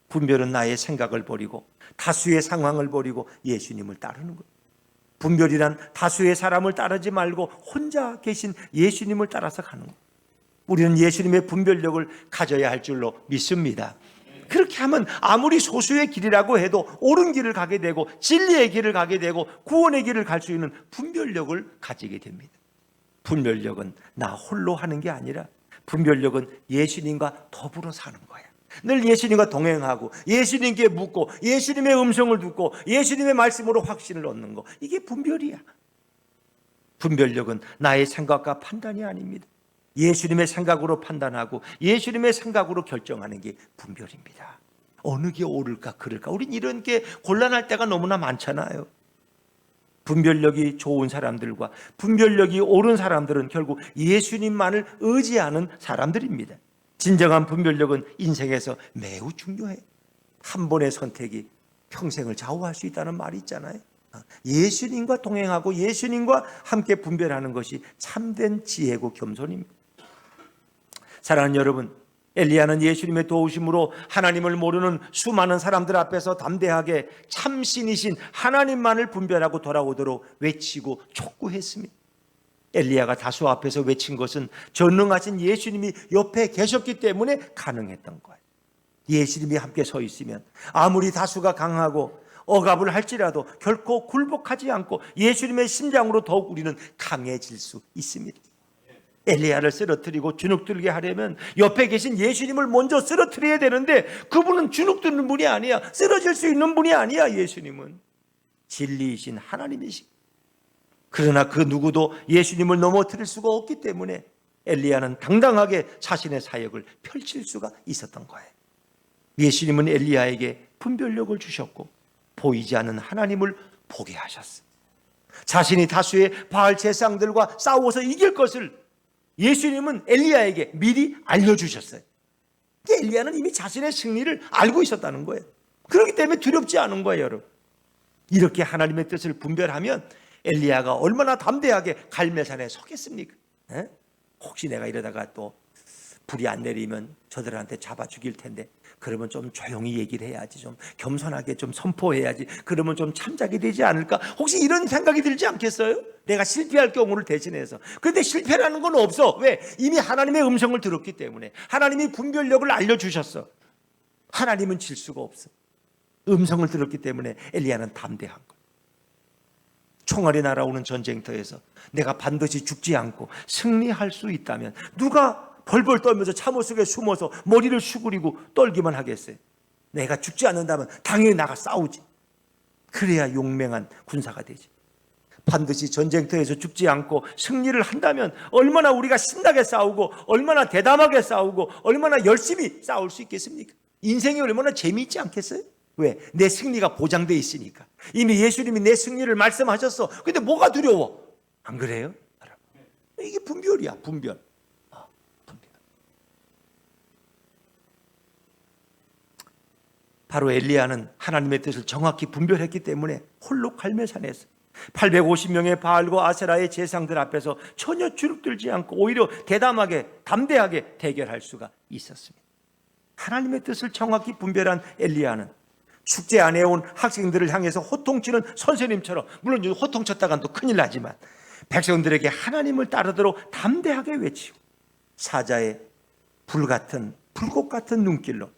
분별은 나의 생각을 버리고 다수의 상황을 버리고 예수님을 따르는 거예요. 분별이란 다수의 사람을 따르지 말고 혼자 계신 예수님을 따라서 가는 거예요. 우리는 예수님의 분별력을 가져야 할 줄로 믿습니다. 그렇게 하면 아무리 소수의 길이라고 해도 옳은 길을 가게 되고 진리의 길을 가게 되고 구원의 길을 갈 수 있는 분별력을 가지게 됩니다. 분별력은 나 홀로 하는 게 아니라 분별력은 예수님과 더불어 사는 거야. 늘 예수님과 동행하고 예수님께 묻고 예수님의 음성을 듣고 예수님의 말씀으로 확신을 얻는 거. 이게 분별이야. 분별력은 나의 생각과 판단이 아닙니다. 예수님의 생각으로 판단하고 예수님의 생각으로 결정하는 게 분별입니다. 어느 게 옳을까 그럴까. 우린 이런 게 곤란할 때가 너무나 많잖아요. 분별력이 좋은 사람들과 분별력이 옳은 사람들은 결국 예수님만을 의지하는 사람들입니다. 진정한 분별력은 인생에서 매우 중요해. 한 번의 선택이 평생을 좌우할 수 있다는 말이 있잖아요. 예수님과 동행하고 예수님과 함께 분별하는 것이 참된 지혜고 겸손입니다. 사랑하는 여러분, 엘리야는 예수님의 도우심으로 하나님을 모르는 수많은 사람들 앞에서 담대하게 참신이신 하나님만을 분별하고 돌아오도록 외치고 촉구했습니다. 엘리야가 다수 앞에서 외친 것은 전능하신 예수님이 옆에 계셨기 때문에 가능했던 거예요. 예수님이 함께 서 있으면 아무리 다수가 강하고 억압을 할지라도 결코 굴복하지 않고 예수님의 심장으로 더욱 우리는 강해질 수 있습니다. 엘리야를 쓰러뜨리고 주눅들게 하려면 옆에 계신 예수님을 먼저 쓰러뜨려야 되는데 그분은 주눅드는 분이 아니야. 쓰러질 수 있는 분이 아니야. 예수님은 진리이신 하나님이시. 그러나 그 누구도 예수님을 넘어뜨릴 수가 없기 때문에 엘리야는 당당하게 자신의 사역을 펼칠 수가 있었던 거예요. 예수님은 엘리야에게 분별력을 주셨고 보이지 않는 하나님을 보게 하셨어요. 자신이 다수의 바알 제사장들과 싸워서 이길 것을 예수님은 엘리야에게 미리 알려주셨어요. 엘리야는 이미 자신의 승리를 알고 있었다는 거예요. 그렇기 때문에 두렵지 않은 거예요, 여러분. 이렇게 하나님의 뜻을 분별하면 엘리야가 얼마나 담대하게 갈멜산에 서겠습니까? 에? 혹시 내가 이러다가 또 불이 안 내리면 저들한테 잡아 죽일 텐데 그러면 좀 조용히 얘기를 해야지, 좀 겸손하게 좀 선포해야지, 그러면 좀 참작이 되지 않을까? 혹시 이런 생각이 들지 않겠어요? 내가 실패할 경우를 대신해서. 그런데 실패라는 건 없어. 왜? 이미 하나님의 음성을 들었기 때문에. 하나님이 분별력을 알려주셨어. 하나님은 질 수가 없어. 음성을 들었기 때문에 엘리야는 담대한 거예요. 총알이 날아오는 전쟁터에서 내가 반드시 죽지 않고 승리할 수 있다면 누가 벌벌 떨면서 참호 속에 숨어서 머리를 수그리고 떨기만 하겠어요? 내가 죽지 않는다면 당연히 나가 싸우지. 그래야 용맹한 군사가 되지. 반드시 전쟁터에서 죽지 않고 승리를 한다면 얼마나 우리가 신나게 싸우고 얼마나 대담하게 싸우고 얼마나 열심히 싸울 수 있겠습니까? 인생이 얼마나 재미있지 않겠어요? 왜? 내 승리가 보장되어 있으니까. 이미 예수님이 내 승리를 말씀하셨어. 근데 뭐가 두려워? 안 그래요? 이게 분별이야, 분별. 바로 엘리야는 하나님의 뜻을 정확히 분별했기 때문에 홀로 갈멜산에서 850명의 바알과 아세라의 제상들 앞에서 전혀 주눅들지 않고 오히려 대담하게 담대하게 대결할 수가 있었습니다. 하나님의 뜻을 정확히 분별한 엘리야는 축제 안에 온 학생들을 향해서 호통치는 선생님처럼, 물론 호통쳤다간 또 큰일 나지만 백성들에게 하나님을 따르도록 담대하게 외치고 사자의 불꽃 같은 눈길로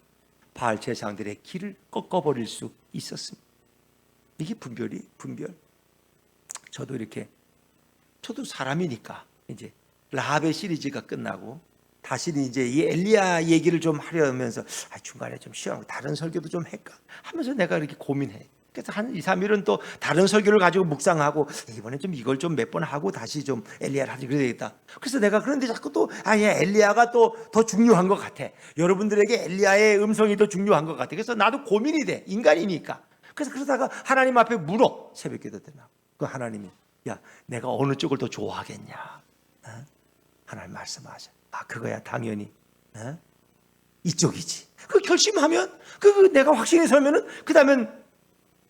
바알 제사장들의 길을 꺾어버릴 수 있었습니다. 이게 분별. 저도 사람이니까 이제 라합의 시리즈가 끝나고 다시 이제 이 엘리야 얘기를 좀 하려면서 중간에 좀 쉬어가고 다른 설교도 좀 할까 하면서 내가 이렇게 고민해. 그래서 한 2, 3일은 또 다른 설교를 가지고 묵상하고 이번에 좀 이걸 좀 몇 번 하고 다시 좀 엘리야를 하지 그래야 되겠다. 그래서 내가 그런데 자꾸 또 엘리야가 또 더 중요한 것 같아. 여러분들에게 엘리야의 음성이 더 중요한 것 같아. 그래서 나도 고민이 돼. 인간이니까. 그래서 그러다가 하나님 앞에 물어. 새벽기도 때 나. 그 하나님이 내가 어느 쪽을 더 좋아하겠냐. 하나님 말씀하셔. 그거야 당연히 이쪽이지. 그 결심하면 내가 확신이 서면은 그 다음엔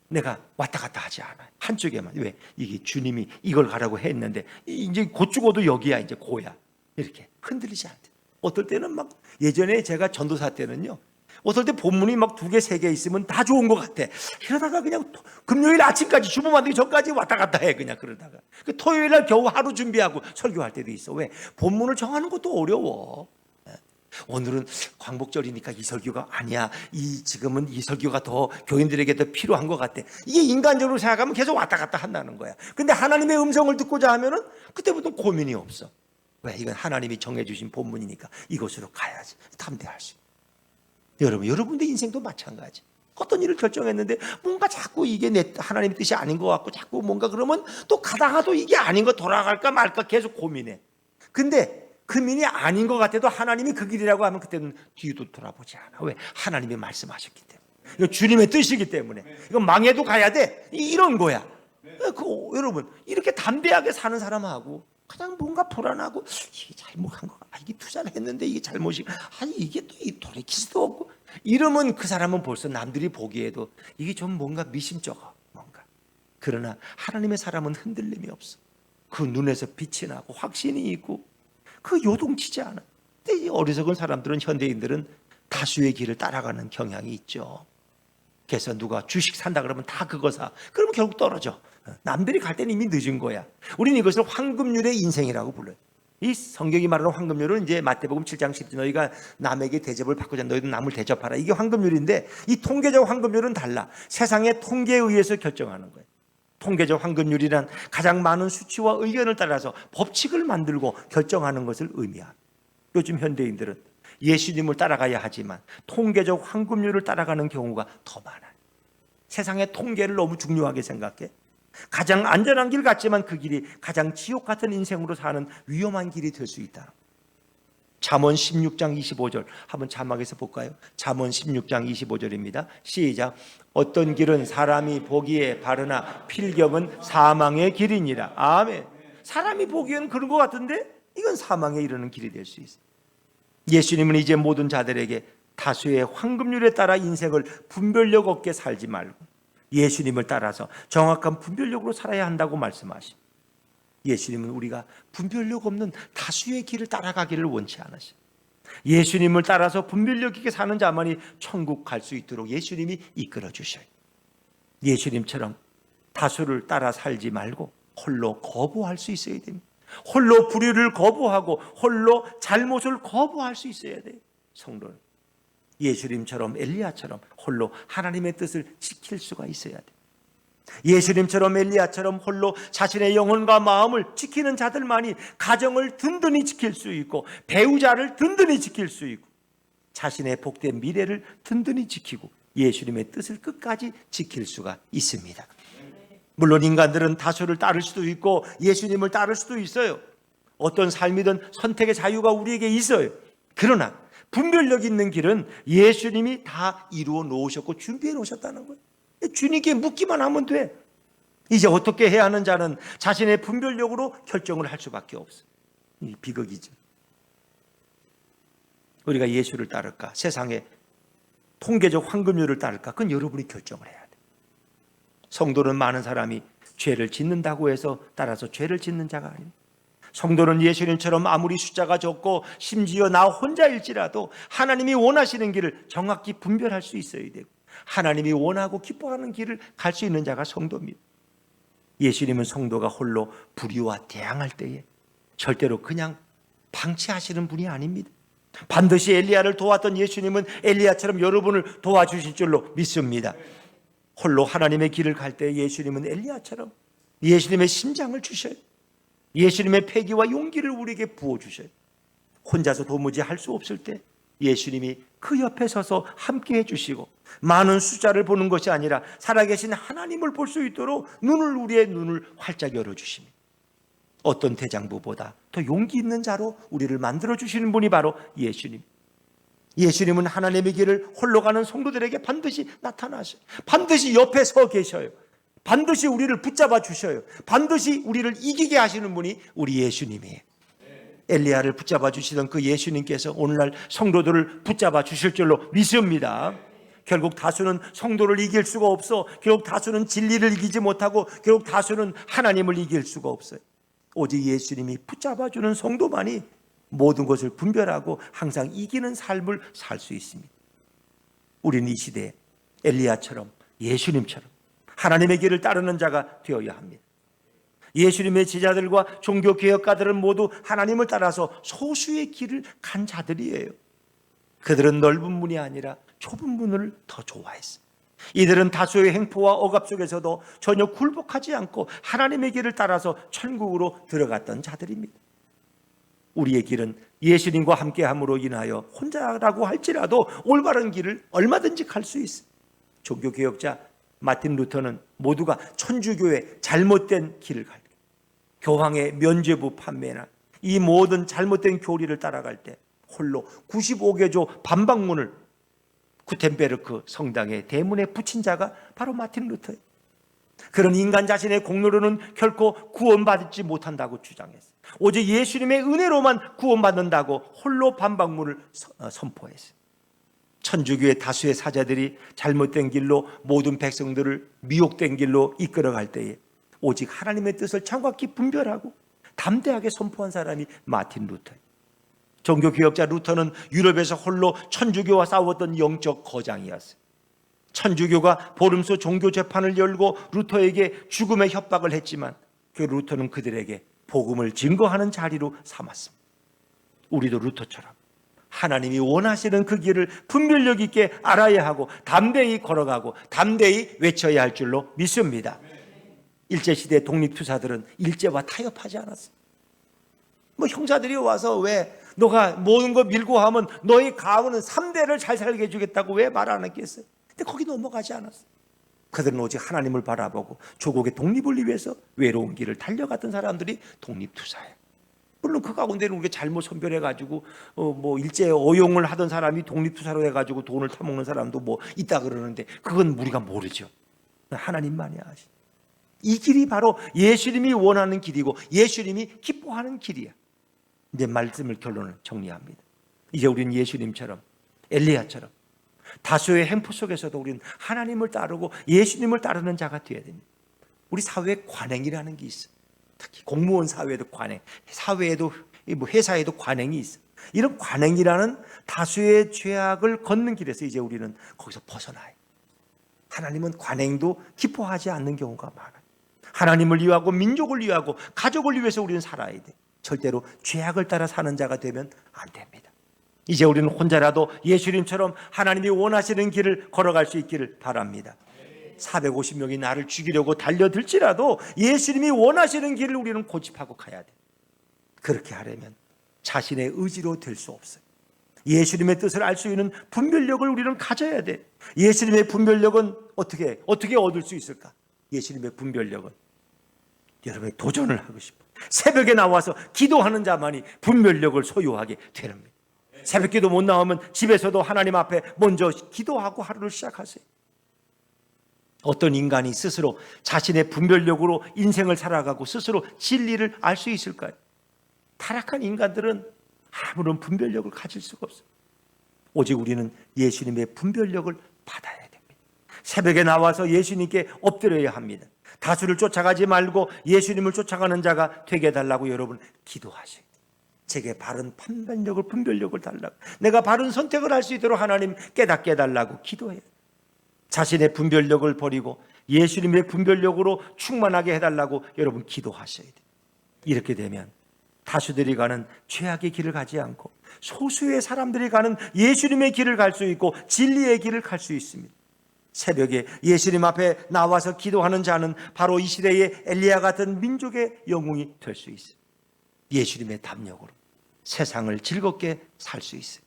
내가 왔다 갔다 하지 않아요. 한쪽에만. 왜? 이게 주님이 이걸 가라고 했는데 이제 곧 죽어도 여기야 이제 고야. 이렇게 흔들리지 않대. 어떨 때는 막 예전에 제가 전도사 때는요. 어떨 때 본문이 막 2개, 3개 있으면 다 좋은 것 같아. 이러다가 그냥 금요일 아침까지 주보 만들기 전까지 왔다 갔다 해. 그냥 그러다가. 토요일 날 겨우 하루 준비하고 설교할 때도 있어. 왜? 본문을 정하는 것도 어려워. 오늘은 광복절이니까 이 설교가 아니야. 지금은 이 설교가 더 교인들에게 더 필요한 것 같아. 이게 인간적으로 생각하면 계속 왔다 갔다 한다는 거야. 근데 하나님의 음성을 듣고자 하면은 그때부터 고민이 없어. 왜? 이건 하나님이 정해주신 본문이니까 이곳으로 가야지. 담대할 수. 여러분들 인생도 마찬가지. 어떤 일을 결정했는데 뭔가 자꾸 이게 하나님의 뜻이 아닌 것 같고 자꾸 뭔가 그러면 또 가다가도 이게 아닌 거 돌아갈까 말까 계속 고민해. 근데 그 민이 아닌 것 같아도 하나님이 그 길이라고 하면 그때는 뒤도 돌아보지 않아. 왜? 하나님이 말씀하셨기 때문에. 이거 주님의 뜻이기 때문에. 이거 망해도 가야 돼. 이런 거야. 여러분 이렇게 담대하게 사는 사람하고 그냥 뭔가 불안하고 이게 잘못한 거, 이게 투자를 했는데 이게 잘못이, 이게 또 돌이킬 수도 없고 이러면 그 사람은 벌써 남들이 보기에도 이게 좀 뭔가 미심쩍어 뭔가. 그러나 하나님의 사람은 흔들림이 없어. 그 눈에서 빛이 나고 확신이 있고 요동치지 않아. 근데 이 어리석은 사람들은, 현대인들은 다수의 길을 따라가는 경향이 있죠. 그래서 누가 주식 산다 그러면 다 그거 사. 그러면 결국 떨어져. 남들이 갈 때는 이미 늦은 거야. 우리는 이것을 황금률의 인생이라고 불러요. 이 성경이 말하는 황금률은 이제 마태복음 7장 10절 너희가 남에게 대접을 받고자 너희도 남을 대접하라. 이게 황금률인데 이 통계적 황금률은 달라. 세상의 통계에 의해서 결정하는 거예요. 통계적 황금률이란 가장 많은 수치와 의견을 따라서 법칙을 만들고 결정하는 것을 의미합니다. 요즘 현대인들은 예수님을 따라가야 하지만 통계적 황금률을 따라가는 경우가 더 많아요. 세상의 통계를 너무 중요하게 생각해. 가장 안전한 길 같지만 그 길이 가장 지옥 같은 인생으로 사는 위험한 길이 될 수 있다. 잠언 16장 25절 한번 자막에서 볼까요? 잠언 16장 25절입니다. 시작. 어떤 길은 사람이 보기에 바르나 필경은 사망의 길이니라. 아멘. 사람이 보기에는 그런 것 같은데 이건 사망에 이르는 길이 될 수 있어요. 예수님은 이제 모든 자들에게 다수의 황금률에 따라 인생을 분별력 없게 살지 말고 예수님을 따라서 정확한 분별력으로 살아야 한다고 말씀하십니다. 예수님은 우리가 분별력 없는 다수의 길을 따라가기를 원치 않으십니다. 예수님을 따라서 분별력 있게 사는 자만이 천국 갈 수 있도록 예수님이 이끌어 주셔요. 예수님처럼 다수를 따라 살지 말고 홀로 거부할 수 있어야 됩니다. 홀로 불의를 거부하고 홀로 잘못을 거부할 수 있어야 돼요. 성도는 예수님처럼 엘리야처럼 홀로 하나님의 뜻을 지킬 수가 있어야 돼요. 예수님처럼 엘리야처럼 홀로 자신의 영혼과 마음을 지키는 자들만이 가정을 든든히 지킬 수 있고 배우자를 든든히 지킬 수 있고 자신의 복된 미래를 든든히 지키고 예수님의 뜻을 끝까지 지킬 수가 있습니다. 물론 인간들은 다수를 따를 수도 있고 예수님을 따를 수도 있어요. 어떤 삶이든 선택의 자유가 우리에게 있어요. 그러나 분별력 있는 길은 예수님이 다 이루어 놓으셨고 준비해 놓으셨다는 거예요. 주님께 묻기만 하면 돼. 이제 어떻게 해야 하는 자는 자신의 분별력으로 결정을 할 수밖에 없어요. 이 비극이죠. 우리가 예수를 따를까? 세상에 통계적 황금률을 따를까? 그건 여러분이 결정을 해야 돼. 성도는 많은 사람이 죄를 짓는다고 해서 따라서 죄를 짓는 자가 아닙니다. 성도는 예수님처럼 아무리 숫자가 적고 심지어 나 혼자일지라도 하나님이 원하시는 길을 정확히 분별할 수 있어야 되고, 하나님이 원하고 기뻐하는 길을 갈 수 있는 자가 성도입니다. 예수님은 성도가 홀로 불의와 대항할 때에 절대로 그냥 방치하시는 분이 아닙니다. 반드시 엘리야를 도왔던 예수님은 엘리야처럼 여러분을 도와주실 줄로 믿습니다. 홀로 하나님의 길을 갈 때 예수님은 엘리야처럼 예수님의 심장을 주셔요. 예수님의 패기와 용기를 우리에게 부어주셔요. 혼자서 도무지 할 수 없을 때 예수님이 그 옆에 서서 함께 해주시고, 많은 숫자를 보는 것이 아니라 살아계신 하나님을 볼 수 있도록 우리의 눈을 활짝 열어주십니다. 어떤 대장부보다 더 용기 있는 자로 우리를 만들어주시는 분이 바로 예수님. 예수님은 하나님의 길을 홀로 가는 성도들에게 반드시 나타나셔요. 반드시 옆에 서 계셔요. 반드시 우리를 붙잡아 주셔요. 반드시 우리를 이기게 하시는 분이 우리 예수님이에요. 엘리야를 붙잡아 주시던 그 예수님께서 오늘날 성도들을 붙잡아 주실 줄로 믿습니다. 결국 다수는 성도를 이길 수가 없어. 결국 다수는 진리를 이기지 못하고, 결국 다수는 하나님을 이길 수가 없어요. 오직 예수님이 붙잡아 주는 성도만이 모든 것을 분별하고 항상 이기는 삶을 살 수 있습니다. 우리는 이 시대에 엘리야처럼 예수님처럼 하나님의 길을 따르는 자가 되어야 합니다. 예수님의 제자들과 종교개혁가들은 모두 하나님을 따라서 소수의 길을 간 자들이에요. 그들은 넓은 문이 아니라 좁은 문을 더 좋아했어요. 이들은 다수의 행포와 억압 속에서도 전혀 굴복하지 않고 하나님의 길을 따라서 천국으로 들어갔던 자들입니다. 우리의 길은 예수님과 함께함으로 인하여 혼자라고 할지라도 올바른 길을 얼마든지 갈 수 있어요. 종교개혁자 마틴 루터는 모두가 천주교의 잘못된 길을 갈 때, 교황의 면죄부 판매나 이 모든 잘못된 교리를 따라갈 때 홀로 95개조 반박문을 구텐베르크 성당의 대문에 붙인 자가 바로 마틴 루터예요. 그런 인간 자신의 공로로는 결코 구원받지 못한다고 주장했어요. 오직 예수님의 은혜로만 구원받는다고 홀로 반박문을 선포했어요. 천주교의 다수의 사자들이 잘못된 길로 모든 백성들을 미혹된 길로 이끌어갈 때에 오직 하나님의 뜻을 정확히 분별하고 담대하게 선포한 사람이 마틴 루터예요. 종교개혁자 루터는 유럽에서 홀로 천주교와 싸웠던 영적 거장이었어요. 천주교가 보름수 종교재판을 열고 루터에게 죽음의 협박을 했지만 그 루터는 그들에게 복음을 증거하는 자리로 삼았습니다. 우리도 루터처럼 하나님이 원하시는 그 길을 분별력 있게 알아야 하고 담대히 걸어가고 담대히 외쳐야 할 줄로 믿습니다. 일제시대 독립투사들은 일제와 타협하지 않았어요. 형사들이 와서 왜 너가 모든 거 밀고 하면 너희 가문은 3대를 잘 살게 해주겠다고 왜 말 안 했겠어요? 근데 거기 넘어가지 않았어요. 그들은 오직 하나님을 바라보고 조국의 독립을 위해서 외로운 길을 달려갔던 사람들이 독립투사예요. 물론 그 가운데는 우리가 잘못 선별해가지고 일제 어용을 하던 사람이 독립투사로 해가지고 돈을 타먹는 사람도 있다 그러는데 그건 우리가 모르죠. 하나님만이 아시죠. 이 길이 바로 예수님이 원하는 길이고 예수님이 기뻐하는 길이야. 이제 말씀을 결론을 정리합니다. 이제 우리는 예수님처럼 엘리야처럼 다수의 행포 속에서도 우리는 하나님을 따르고 예수님을 따르는 자가 되어야 됩니다. 우리 사회에 관행이라는 게 있어요. 특히 공무원 사회에도 관행, 사회에도 회사에도 관행이 있어요. 이런 관행이라는 다수의 죄악을 걷는 길에서 이제 우리는 거기서 벗어나요. 하나님은 관행도 기뻐하지 않는 경우가 많아요. 하나님을 위하고 민족을 위하고 가족을 위해서 우리는 살아야 돼. 절대로 죄악을 따라 사는 자가 되면 안 됩니다. 이제 우리는 혼자라도 예수님처럼 하나님이 원하시는 길을 걸어갈 수 있기를 바랍니다. 450명이 나를 죽이려고 달려들지라도 예수님이 원하시는 길을 우리는 고집하고 가야 돼. 그렇게 하려면 자신의 의지로 될 수 없어요. 예수님의 뜻을 알 수 있는 분별력을 우리는 가져야 돼. 예수님의 분별력은 어떻게 얻을 수 있을까? 예수님의 분별력은 여러분이 도전을 하고 싶어. 새벽에 나와서 기도하는 자만이 분별력을 소유하게 되는 거예요. 새벽 기도 못 나오면 집에서도 하나님 앞에 먼저 기도하고 하루를 시작하세요. 어떤 인간이 스스로 자신의 분별력으로 인생을 살아가고 스스로 진리를 알 수 있을까요? 타락한 인간들은 아무런 분별력을 가질 수가 없어요. 오직 우리는 예수님의 분별력을 받아야 됩니다. 새벽에 나와서 예수님께 엎드려야 합니다. 다수를 쫓아가지 말고 예수님을 쫓아가는 자가 되게 해달라고 여러분 기도하세요. 제게 바른 판단력을, 분별력을 달라고, 내가 바른 선택을 할 수 있도록 하나님 깨닫게 해달라고 기도해요. 자신의 분별력을 버리고 예수님의 분별력으로 충만하게 해달라고 여러분 기도하셔야 돼요. 이렇게 되면 다수들이 가는 죄악의 길을 가지 않고 소수의 사람들이 가는 예수님의 길을 갈 수 있고 진리의 길을 갈 수 있습니다. 새벽에 예수님 앞에 나와서 기도하는 자는 바로 이 시대의 엘리야 같은 민족의 영웅이 될 수 있어요. 예수님의 담력으로 세상을 즐겁게 살 수 있어요.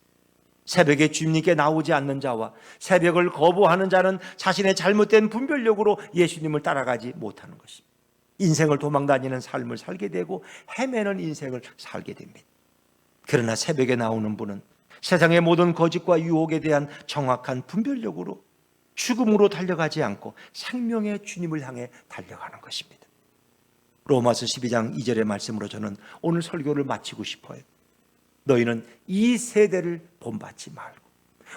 새벽에 주님께 나오지 않는 자와 새벽을 거부하는 자는 자신의 잘못된 분별력으로 예수님을 따라가지 못하는 것입니다. 인생을 도망다니는 삶을 살게 되고 헤매는 인생을 살게 됩니다. 그러나 새벽에 나오는 분은 세상의 모든 거짓과 유혹에 대한 정확한 분별력으로 죽음으로 달려가지 않고 생명의 주님을 향해 달려가는 것입니다. 로마서 12장 2절의 말씀으로 저는 오늘 설교를 마치고 싶어요. 너희는 이 세대를 본받지 말고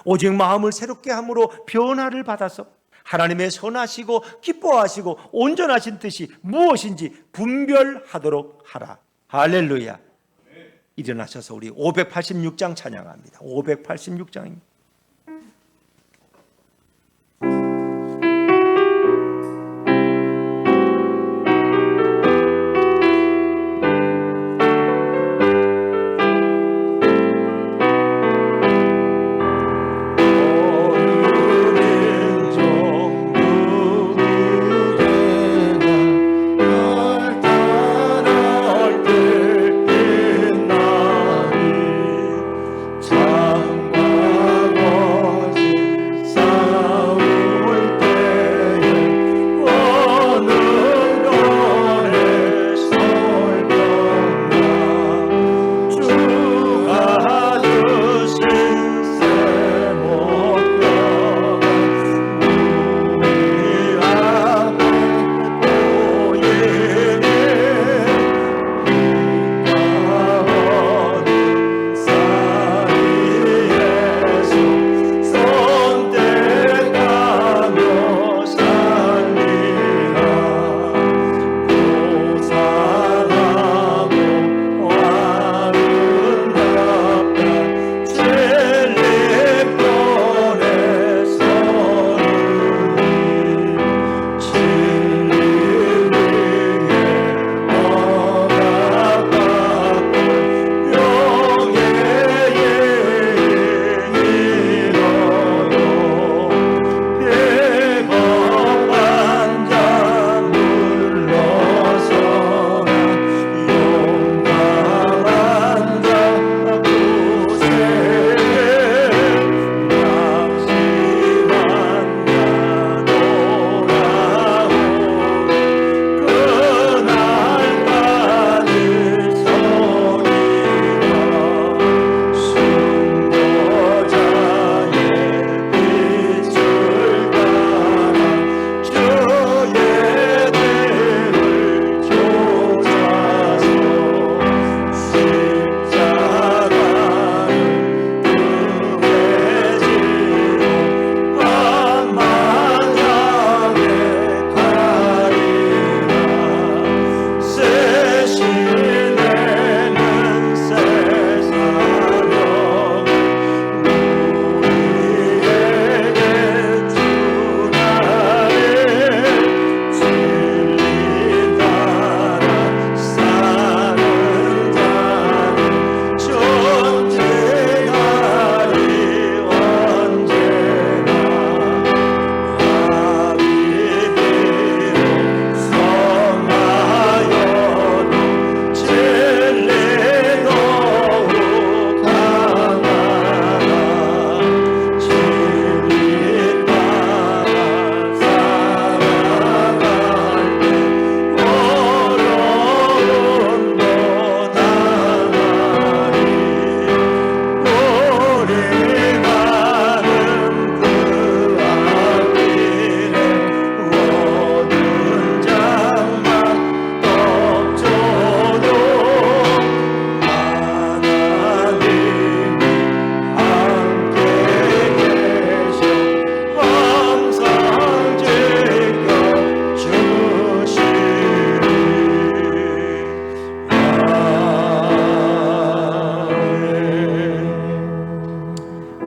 오직 마음을 새롭게 함으로 변화를 받아서 하나님의 선하시고 기뻐하시고 온전하신 뜻이 무엇인지 분별하도록 하라. 할렐루야. 일어나셔서 우리 586장 찬양합니다. 586장입니다.